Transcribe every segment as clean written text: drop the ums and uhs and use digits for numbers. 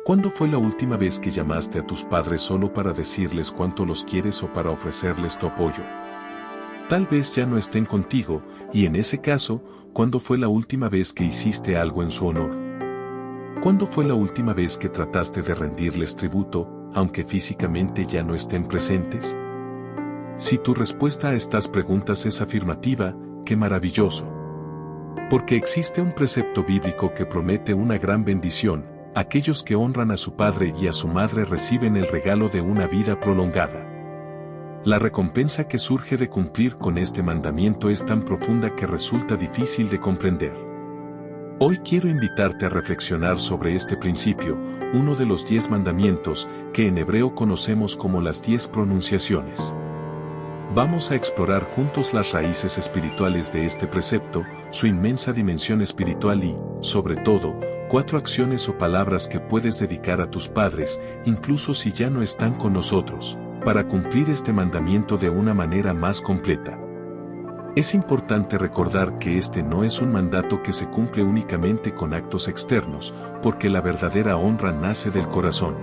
¿Cuándo fue la última vez que llamaste a tus padres solo para decirles cuánto los quieres o para ofrecerles tu apoyo? Tal vez ya no estén contigo, y en ese caso, ¿cuándo fue la última vez que hiciste algo en su honor? ¿Cuándo fue la última vez que trataste de rendirles tributo, aunque físicamente ya no estén presentes? Si tu respuesta a estas preguntas es afirmativa, ¡qué maravilloso! Porque existe un precepto bíblico que promete una gran bendición: aquellos que honran a su padre y a su madre reciben el regalo de una vida prolongada. La recompensa que surge de cumplir con este mandamiento es tan profunda que resulta difícil de comprender. Hoy quiero invitarte a reflexionar sobre este principio, uno de los 10 mandamientos, que en hebreo conocemos como las 10 pronunciaciones. Vamos a explorar juntos las raíces espirituales de este precepto, su inmensa dimensión espiritual y, sobre todo, 4 acciones o palabras que puedes dedicar a tus padres, incluso si ya no están con nosotros, para cumplir este mandamiento de una manera más completa. Es importante recordar que este no es un mandato que se cumple únicamente con actos externos, porque la verdadera honra nace del corazón.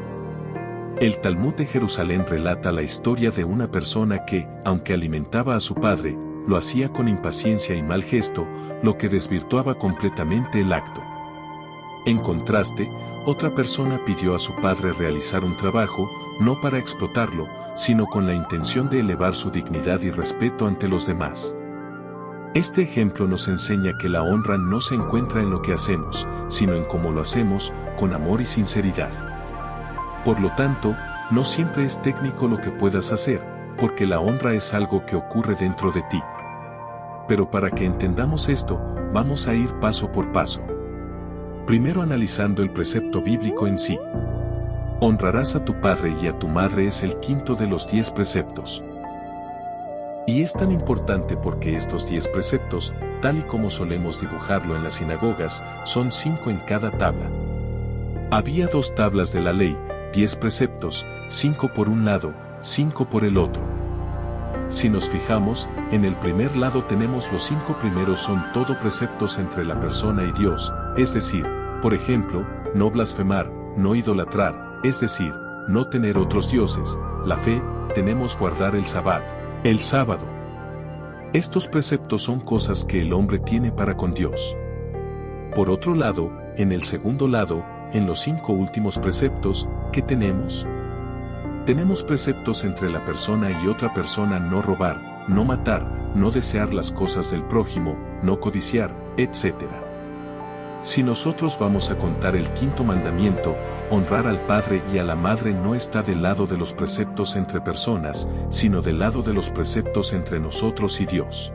El Talmud de Jerusalén relata la historia de una persona que, aunque alimentaba a su padre, lo hacía con impaciencia y mal gesto, lo que desvirtuaba completamente el acto. En contraste, otra persona pidió a su padre realizar un trabajo, no para explotarlo, sino con la intención de elevar su dignidad y respeto ante los demás. Este ejemplo nos enseña que la honra no se encuentra en lo que hacemos, sino en cómo lo hacemos, con amor y sinceridad. Por lo tanto, no siempre es técnico lo que puedas hacer, porque la honra es algo que ocurre dentro de ti. Pero para que entendamos esto, vamos a ir paso por paso. Primero analizando el precepto bíblico en sí. Honrarás a tu padre y a tu madre es el quinto de los 10 preceptos. Y es tan importante porque estos 10 preceptos, tal y como solemos dibujarlo en las sinagogas, son 5 en cada tabla. Había 2 tablas de la ley, 10 preceptos, 5 por un lado, 5 por el otro. Si nos fijamos, en el primer lado tenemos los 5 primeros son todo preceptos entre la persona y Dios, es decir, por ejemplo, no blasfemar, no idolatrar, es decir, no tener otros dioses, la fe, tenemos guardar el sabbat, el sábado. Estos preceptos son cosas que el hombre tiene para con Dios. Por otro lado, en el segundo lado, en los 5 últimos preceptos, ¿qué tenemos? Tenemos preceptos entre la persona y otra persona: no robar, no matar, no desear las cosas del prójimo, no codiciar, etc. Si nosotros vamos a contar el quinto mandamiento, honrar al padre y a la madre no está del lado de los preceptos entre personas, sino del lado de los preceptos entre nosotros y Dios.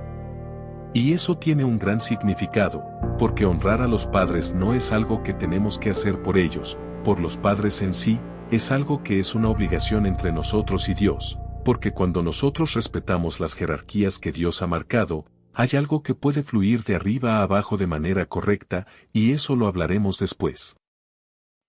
Y eso tiene un gran significado, porque honrar a los padres no es algo que tenemos que hacer por ellos, por los padres en sí, es algo que es una obligación entre nosotros y Dios, porque cuando nosotros respetamos las jerarquías que Dios ha marcado, hay algo que puede fluir de arriba a abajo de manera correcta, y eso lo hablaremos después.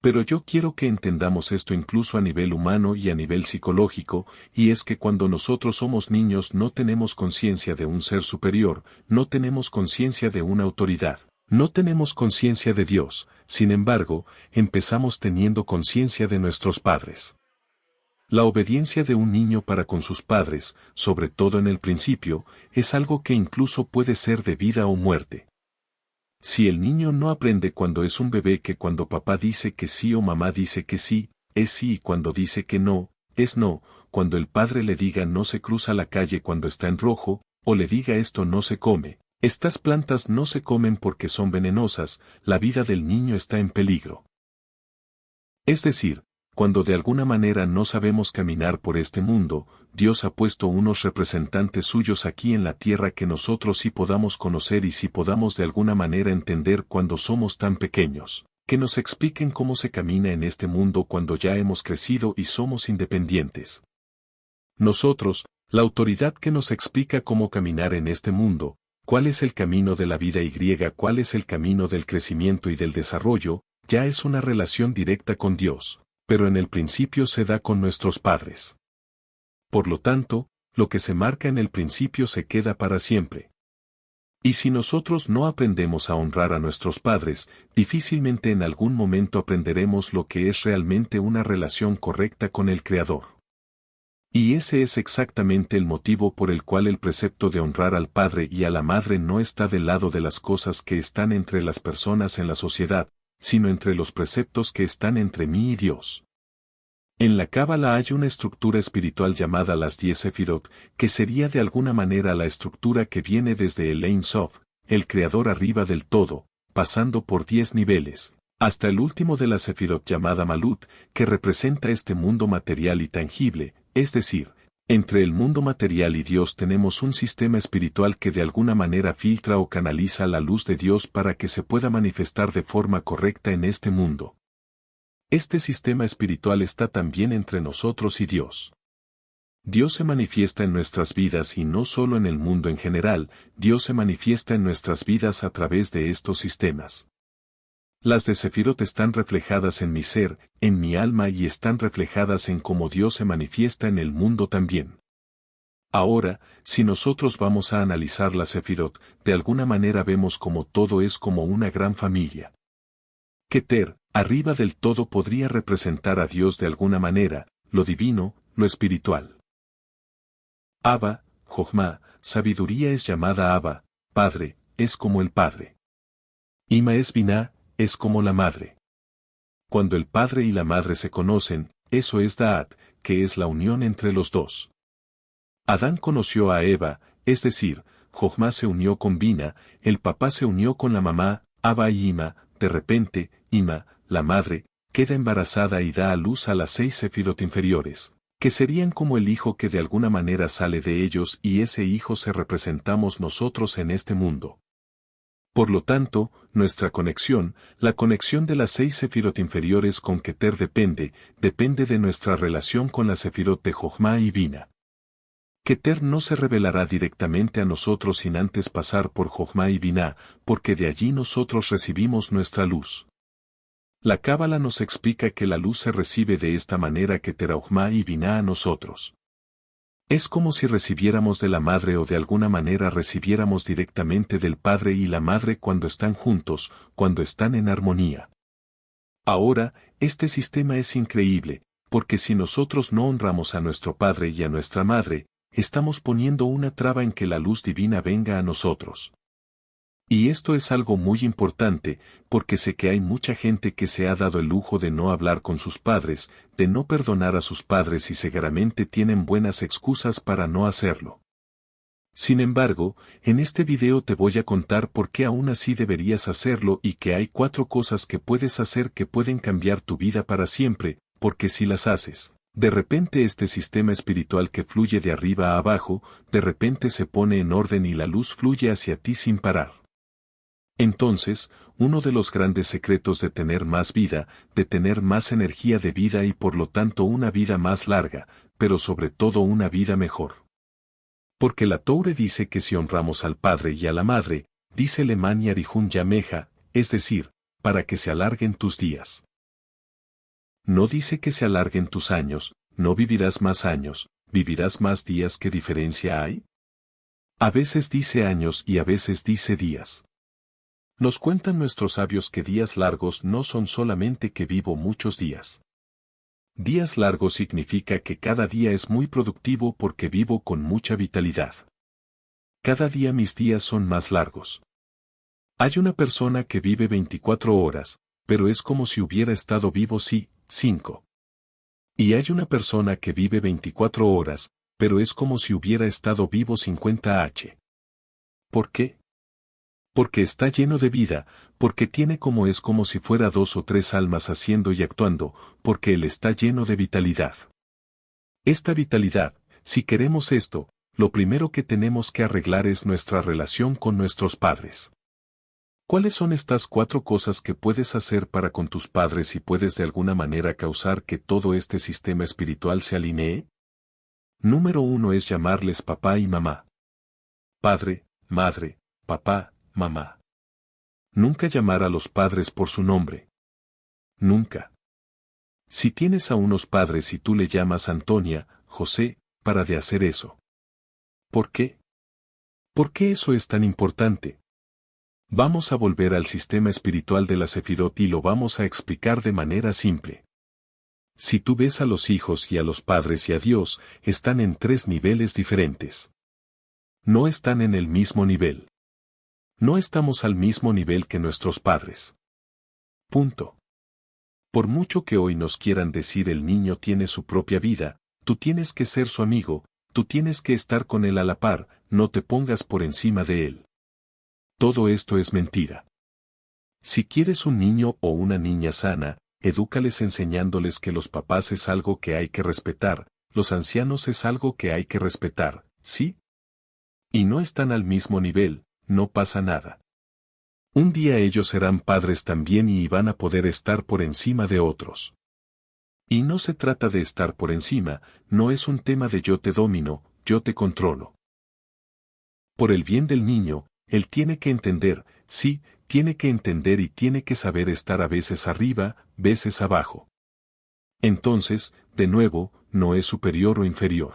Pero yo quiero que entendamos esto incluso a nivel humano y a nivel psicológico, y es que cuando nosotros somos niños no tenemos conciencia de un ser superior, no tenemos conciencia de una autoridad, no tenemos conciencia de Dios. Sin embargo, empezamos teniendo conciencia de nuestros padres. La obediencia de un niño para con sus padres, sobre todo en el principio, es algo que incluso puede ser de vida o muerte. Si el niño no aprende cuando es un bebé que cuando papá dice que sí o mamá dice que sí, es sí, y cuando dice que no, es no, cuando el padre le diga no se cruza la calle cuando está en rojo, o le diga esto no se come, estas plantas no se comen porque son venenosas, la vida del niño está en peligro. Es decir, cuando de alguna manera no sabemos caminar por este mundo, Dios ha puesto unos representantes suyos aquí en la tierra que nosotros sí podamos conocer y sí podamos de alguna manera entender cuando somos tan pequeños, que nos expliquen cómo se camina en este mundo cuando ya hemos crecido y somos independientes. Nosotros, la autoridad que nos explica cómo caminar en este mundo, cuál es el camino de la vida y cuál es el camino del crecimiento y del desarrollo, ya es una relación directa con Dios. Pero en el principio se da con nuestros padres. Por lo tanto, lo que se marca en el principio se queda para siempre. Y si nosotros no aprendemos a honrar a nuestros padres, difícilmente en algún momento aprenderemos lo que es realmente una relación correcta con el Creador. Y ese es exactamente el motivo por el cual el precepto de honrar al padre y a la madre no está del lado de las cosas que están entre las personas en la sociedad, sino entre los preceptos que están entre mí y Dios. En la Cábala hay una estructura espiritual llamada las 10 Sefirot, que sería de alguna manera la estructura que viene desde el Ein Sof, el Creador arriba del todo, pasando por 10 niveles, hasta el último de la Sefirot llamada Malut, que representa este mundo material y tangible, es decir, entre el mundo material y Dios tenemos un sistema espiritual que de alguna manera filtra o canaliza la luz de Dios para que se pueda manifestar de forma correcta en este mundo. Este sistema espiritual está también entre nosotros y Dios. Dios se manifiesta en nuestras vidas y no solo en el mundo en general, Dios se manifiesta en nuestras vidas a través de estos sistemas. Las de Sefirot están reflejadas en mi ser, en mi alma y están reflejadas en cómo Dios se manifiesta en el mundo también. Ahora, si nosotros vamos a analizar la Sefirot, de alguna manera vemos como todo es como una gran familia. Keter, arriba del todo podría representar a Dios de alguna manera, lo divino, lo espiritual. Abba, Jochma, sabiduría es llamada Abba, Padre, es como el Padre. Ima es Biná, es como la Madre. Cuando el Padre y la Madre se conocen, eso es Da'at, que es la unión entre los dos. Adán conoció a Eva, es decir, Jochma se unió con Biná, el papá se unió con la mamá, Abba y Ima, de repente, Ima, la madre, queda embarazada y da a luz a las 6 Sefirot inferiores, que serían como el hijo que de alguna manera sale de ellos y ese hijo se representamos nosotros en este mundo. Por lo tanto, nuestra conexión, la conexión de las 6 Sefirot inferiores con Keter depende de nuestra relación con la Sefirot de Jochma y Biná. Keter no se revelará directamente a nosotros sin antes pasar por Jochma y Biná, porque de allí nosotros recibimos nuestra luz. La Cábala nos explica que la luz se recibe de esta manera Keter a Jochma y Biná a nosotros. Es como si recibiéramos de la madre o de alguna manera recibiéramos directamente del padre y la madre cuando están juntos, cuando están en armonía. Ahora, este sistema es increíble, porque si nosotros no honramos a nuestro padre y a nuestra madre, estamos poniendo una traba en que la luz divina venga a nosotros. Y esto es algo muy importante, porque sé que hay mucha gente que se ha dado el lujo de no hablar con sus padres, de no perdonar a sus padres y seguramente tienen buenas excusas para no hacerlo. Sin embargo, en este video te voy a contar por qué aún así deberías hacerlo y que hay 4 cosas que puedes hacer que pueden cambiar tu vida para siempre, porque si las haces, de repente este sistema espiritual que fluye de arriba a abajo, de repente se pone en orden y la luz fluye hacia ti sin parar. Entonces, uno de los grandes secretos de tener más vida, de tener más energía de vida y por lo tanto una vida más larga, pero sobre todo una vida mejor. Porque la Toure dice que si honramos al padre y a la madre, dice Leman Yarihun Yameja, es decir, para que se alarguen tus días. No dice que se alarguen tus años, no vivirás más años, vivirás más días. ¿Qué diferencia hay? A veces dice años y a veces dice días. Nos cuentan nuestros sabios que días largos no son solamente que vivo muchos días. Días largos significa que cada día es muy productivo porque vivo con mucha vitalidad. Cada día mis días son más largos. Hay una persona que vive 24 horas, pero es como si hubiera estado vivo 5. Y hay una persona que vive 24 horas, pero es como si hubiera estado vivo 50h. ¿Por qué? Porque está lleno de vida, porque tiene como si fuera 2 o 3 almas haciendo y actuando, porque él está lleno de vitalidad. Esta vitalidad, si queremos esto, lo primero que tenemos que arreglar es nuestra relación con nuestros padres. ¿Cuáles son estas 4 cosas que puedes hacer para con tus padres y puedes de alguna manera causar que todo este sistema espiritual se alinee? Número 1 es llamarles papá y mamá. Padre, madre, papá, mamá. Nunca llamar a los padres por su nombre. Nunca. Si tienes a unos padres y tú le llamas Antonia, José, para de hacer eso. ¿Por qué? ¿Por qué eso es tan importante? Vamos a volver al sistema espiritual de la Sefirot y lo vamos a explicar de manera simple. Si tú ves a los hijos y a los padres y a Dios, están en tres niveles diferentes. No están en el mismo nivel. No estamos al mismo nivel que nuestros padres. Punto. Por mucho que hoy nos quieran decir el niño tiene su propia vida, tú tienes que ser su amigo, tú tienes que estar con él a la par, no te pongas por encima de él. Todo esto es mentira. Si quieres un niño o una niña sana, edúcales enseñándoles que los papás es algo que hay que respetar, los ancianos es algo que hay que respetar, ¿sí? Y no están al mismo nivel, no pasa nada. Un día ellos serán padres también y van a poder estar por encima de otros. Y no se trata de estar por encima, no es un tema de yo te domino, yo te controlo. Por el bien del niño, él tiene que entender, sí, tiene que entender y tiene que saber estar a veces arriba, veces abajo. Entonces, de nuevo, no es superior o inferior.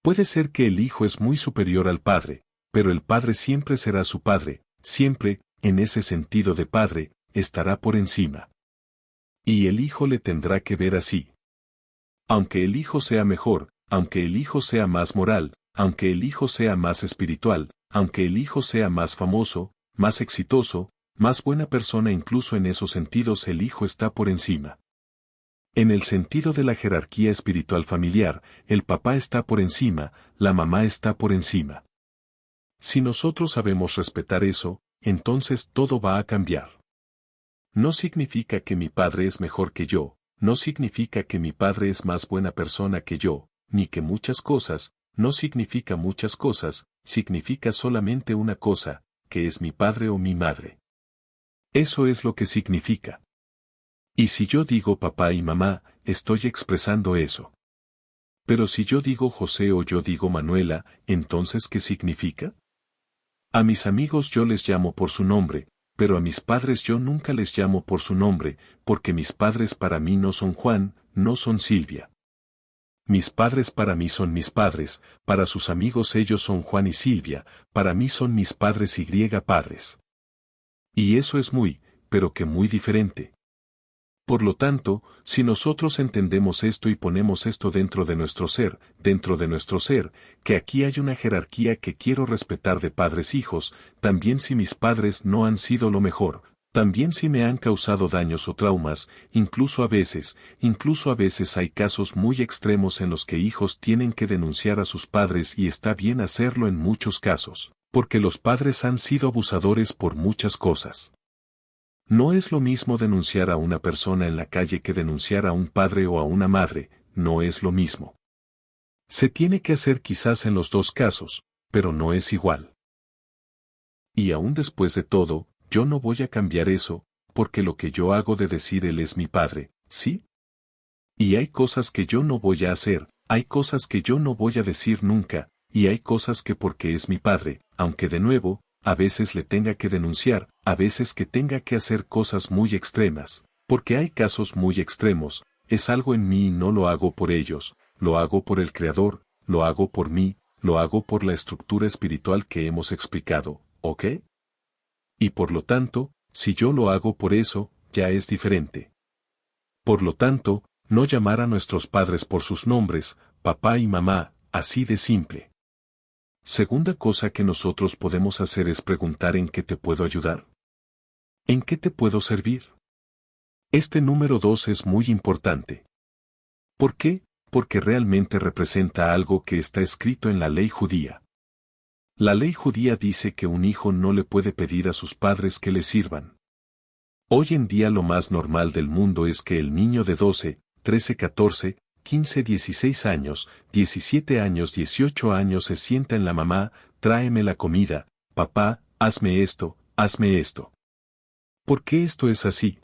Puede ser que el hijo es muy superior al padre, pero el padre siempre será su padre, siempre, en ese sentido de padre, estará por encima. Y el hijo le tendrá que ver así. Aunque el hijo sea mejor, aunque el hijo sea más moral, aunque el hijo sea más espiritual, aunque el hijo sea más famoso, más exitoso, más buena persona, incluso en esos sentidos el hijo está por encima. En el sentido de la jerarquía espiritual familiar, el papá está por encima, la mamá está por encima. Si nosotros sabemos respetar eso, entonces todo va a cambiar. No significa que mi padre es mejor que yo, no significa que mi padre es más buena persona que yo, ni que muchas cosas, no significa muchas cosas, significa solamente una cosa, que es mi padre o mi madre. Eso es lo que significa. Y si yo digo papá y mamá, estoy expresando eso. Pero si yo digo José o yo digo Manuela, entonces ¿qué significa? A mis amigos yo les llamo por su nombre, pero a mis padres yo nunca les llamo por su nombre, porque mis padres para mí no son Juan, no son Silvia. Mis padres para mí son mis padres, para sus amigos ellos son Juan y Silvia, para mí son mis padres y padres. Y eso es muy, pero que muy diferente. Por lo tanto, si nosotros entendemos esto y ponemos esto dentro de nuestro ser, que aquí hay una jerarquía que quiero respetar de padres-hijos, también si mis padres no han sido lo mejor, también si me han causado daños o traumas, incluso a veces hay casos muy extremos en los que hijos tienen que denunciar a sus padres y está bien hacerlo en muchos casos, porque los padres han sido abusadores por muchas cosas. No es lo mismo denunciar a una persona en la calle que denunciar a un padre o a una madre, no es lo mismo. Se tiene que hacer quizás en los dos casos, pero no es igual. Y aún después de todo, yo no voy a cambiar eso, porque lo que yo hago de decir él es mi padre, ¿sí? Y hay cosas que yo no voy a hacer, hay cosas que yo no voy a decir nunca, y hay cosas que porque es mi padre, aunque de nuevo, a veces le tenga que denunciar, a veces que tenga que hacer cosas muy extremas, porque hay casos muy extremos, es algo en mí y no lo hago por ellos, lo hago por el Creador, lo hago por mí, lo hago por la estructura espiritual que hemos explicado, ¿ok? Y por lo tanto, si yo lo hago por eso, ya es diferente. Por lo tanto, no llamar a nuestros padres por sus nombres, papá y mamá, así de simple. Segunda cosa que nosotros podemos hacer es preguntar ¿en qué te puedo ayudar? ¿En qué te puedo servir? Este número 2 es muy importante. ¿Por qué? Porque realmente representa algo que está escrito en la ley judía. La ley judía dice que un hijo no le puede pedir a sus padres que le sirvan. Hoy en día lo más normal del mundo es que el niño de 12, 13, 14, 15, 16 años, 17 años, 18 años se sienta en la mamá, tráeme la comida, papá, hazme esto, hazme esto. ¿Por qué esto es así?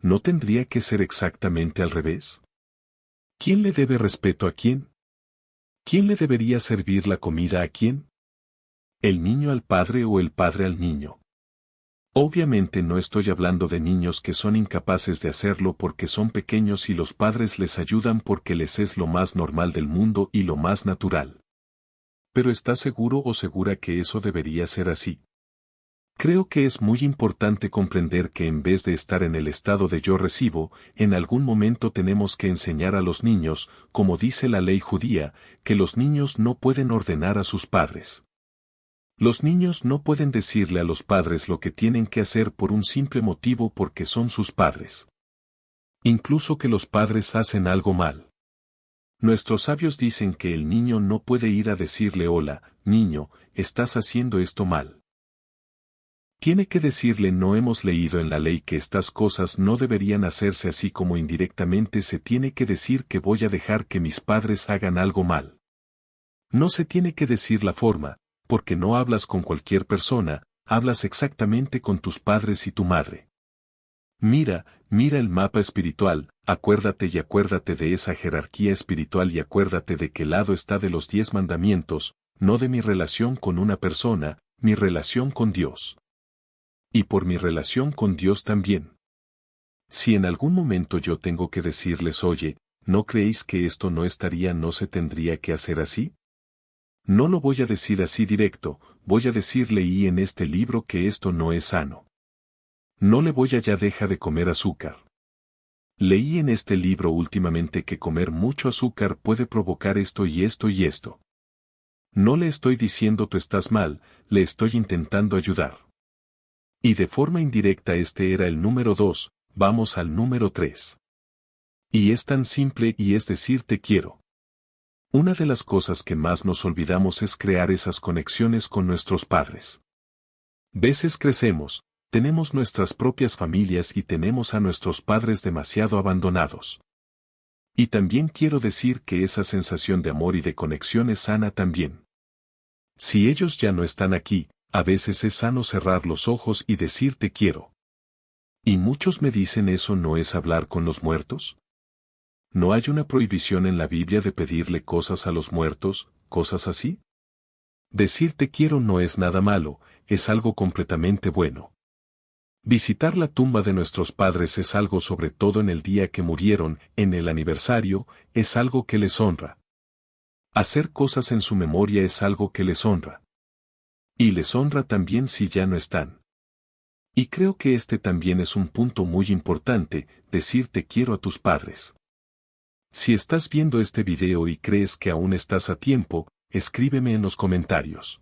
¿No tendría que ser exactamente al revés? ¿Quién le debe respeto a quién? ¿Quién le debería servir la comida a quién? ¿El niño al padre o el padre al niño? Obviamente no estoy hablando de niños que son incapaces de hacerlo porque son pequeños y los padres les ayudan porque les es lo más normal del mundo y lo más natural. Pero ¿estás seguro o segura que eso debería ser así? Creo que es muy importante comprender que en vez de estar en el estado de yo recibo, en algún momento tenemos que enseñar a los niños, como dice la ley judía, que los niños no pueden ordenar a sus padres. Los niños no pueden decirle a los padres lo que tienen que hacer por un simple motivo porque son sus padres. Incluso que los padres hacen algo mal. Nuestros sabios dicen que el niño no puede ir a decirle hola, niño, estás haciendo esto mal. Tiene que decirle no hemos leído en la ley que estas cosas no deberían hacerse así como indirectamente se tiene que decir que voy a dejar que mis padres hagan algo mal. No se tiene que decir la forma, porque no hablas con cualquier persona, hablas exactamente con tus padres y tu madre. Mira el mapa espiritual, acuérdate de esa jerarquía espiritual y acuérdate de qué lado está de los 10 mandamientos, no de mi relación con una persona, mi relación con Dios. Y por mi relación con Dios también. Si en algún momento yo tengo que decirles oye, ¿no creéis que esto no se tendría que hacer así? No lo voy a decir así directo, voy a decirle y en este libro que esto no es sano. No le voy a ya deja de comer azúcar. Leí en este libro últimamente que comer mucho azúcar puede provocar esto y esto y esto. No le estoy diciendo tú estás mal, le estoy intentando ayudar. Y de forma indirecta este era el número 2, vamos al número 3. Y es tan simple y es decir te quiero. Una de las cosas que más nos olvidamos es crear esas conexiones con nuestros padres. Veces crecemos, tenemos nuestras propias familias y tenemos a nuestros padres demasiado abandonados. Y también quiero decir que esa sensación de amor y de conexión es sana también. Si ellos ya no están aquí, a veces es sano cerrar los ojos y decir te quiero. Y muchos me dicen eso no es hablar con los muertos. ¿No hay una prohibición en la Biblia de pedirle cosas a los muertos, cosas así? Decir te quiero no es nada malo, es algo completamente bueno. Visitar la tumba de nuestros padres es algo sobre todo en el día que murieron, en el aniversario, es algo que les honra. Hacer cosas en su memoria es algo que les honra. Y les honra también si ya no están. Y creo que este también es un punto muy importante, decir te quiero a tus padres. Si estás viendo este video y crees que aún estás a tiempo, escríbeme en los comentarios.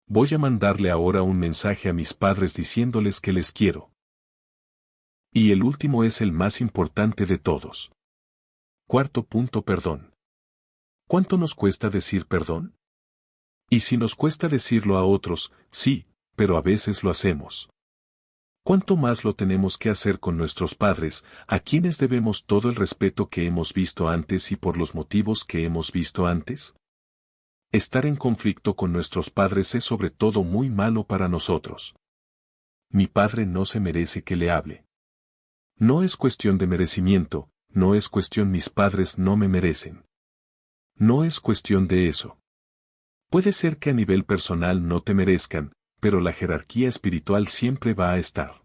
Voy a mandarle ahora un mensaje a mis padres diciéndoles que les quiero. Y el último es el más importante de todos. Cuarto punto, perdón. ¿Cuánto nos cuesta decir perdón? Y si nos cuesta decirlo a otros, sí, pero a veces lo hacemos. ¿Cuánto más lo tenemos que hacer con nuestros padres, a quienes debemos todo el respeto que hemos visto antes y por los motivos que hemos visto antes? Estar en conflicto con nuestros padres es sobre todo muy malo para nosotros. Mi padre no se merece que le hable. No es cuestión de merecimiento, no es cuestión mis padres no me merecen. No es cuestión de eso. Puede ser que a nivel personal no te merezcan, pero la jerarquía espiritual siempre va a estar.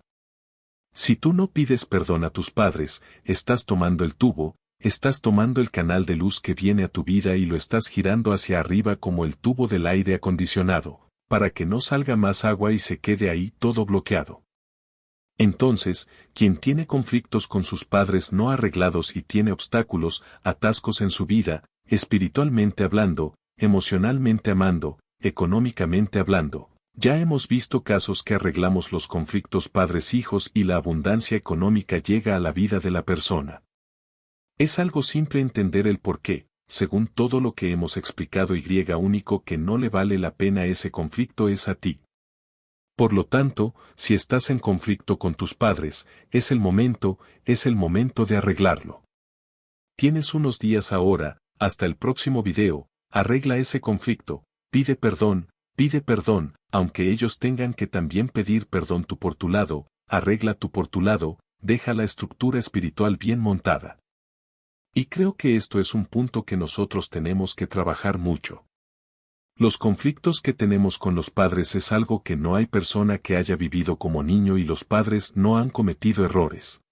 Si tú no pides perdón a tus padres, estás tomando el tubo, estás tomando el canal de luz que viene a tu vida y lo estás girando hacia arriba como el tubo del aire acondicionado, para que no salga más agua y se quede ahí todo bloqueado. Entonces, quien tiene conflictos con sus padres no arreglados y tiene obstáculos, atascos en su vida, espiritualmente hablando, emocionalmente amando, económicamente hablando. Ya hemos visto casos que arreglamos los conflictos padres-hijos y la abundancia económica llega a la vida de la persona. Es algo simple entender el por qué, según todo lo que hemos explicado y único que no le vale la pena ese conflicto es a ti. Por lo tanto, si estás en conflicto con tus padres, es el momento de arreglarlo. Tienes unos días ahora, hasta el próximo video, arregla ese conflicto, pide perdón, aunque ellos tengan que también pedir perdón tú por tu lado, arregla tú por tu lado, deja la estructura espiritual bien montada. Y creo que esto es un punto que nosotros tenemos que trabajar mucho. Los conflictos que tenemos con los padres es algo que no hay persona que haya vivido como niño y los padres no han cometido errores.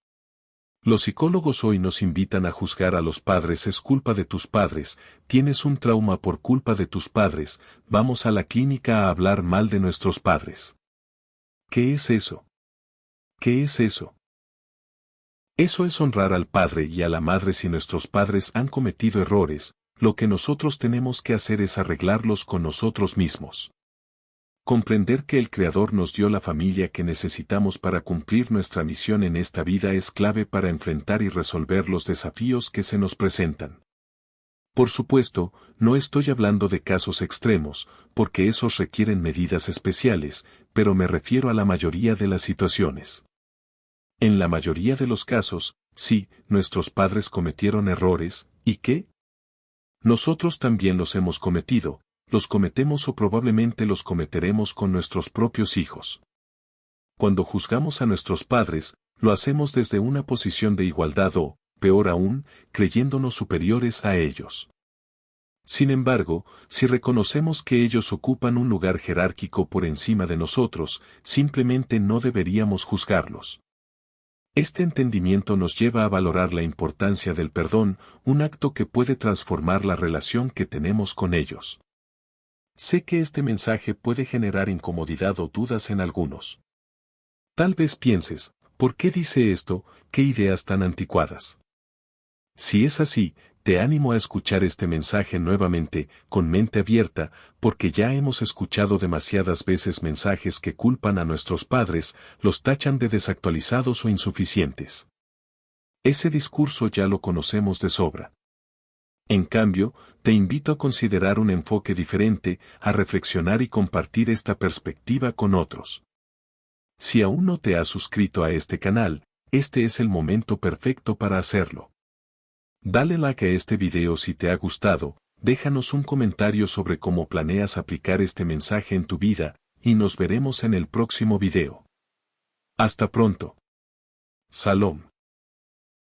Los psicólogos hoy nos invitan a juzgar a los padres. Es culpa de tus padres, tienes un trauma por culpa de tus padres, vamos a la clínica a hablar mal de nuestros padres. ¿Qué es eso? ¿Qué es eso? Eso es honrar al padre y a la madre. Si nuestros padres han cometido errores, lo que nosotros tenemos que hacer es arreglarlos con nosotros mismos. Comprender que el Creador nos dio la familia que necesitamos para cumplir nuestra misión en esta vida es clave para enfrentar y resolver los desafíos que se nos presentan. Por supuesto, no estoy hablando de casos extremos, porque esos requieren medidas especiales, pero me refiero a la mayoría de las situaciones. En la mayoría de los casos, sí, nuestros padres cometieron errores, ¿y qué? Nosotros también los hemos cometido, los cometemos o probablemente los cometeremos con nuestros propios hijos. Cuando juzgamos a nuestros padres, lo hacemos desde una posición de igualdad o, peor aún, creyéndonos superiores a ellos. Sin embargo, si reconocemos que ellos ocupan un lugar jerárquico por encima de nosotros, simplemente no deberíamos juzgarlos. Este entendimiento nos lleva a valorar la importancia del perdón, un acto que puede transformar la relación que tenemos con ellos. Sé que este mensaje puede generar incomodidad o dudas en algunos. Tal vez pienses, ¿por qué dice esto? ¿Qué ideas tan anticuadas? Si es así, te animo a escuchar este mensaje nuevamente, con mente abierta, porque ya hemos escuchado demasiadas veces mensajes que culpan a nuestros padres, los tachan de desactualizados o insuficientes. Ese discurso ya lo conocemos de sobra. En cambio, te invito a considerar un enfoque diferente, a reflexionar y compartir esta perspectiva con otros. Si aún no te has suscrito a este canal, este es el momento perfecto para hacerlo. Dale like a este video si te ha gustado, déjanos un comentario sobre cómo planeas aplicar este mensaje en tu vida, y nos veremos en el próximo video. Hasta pronto. Salom.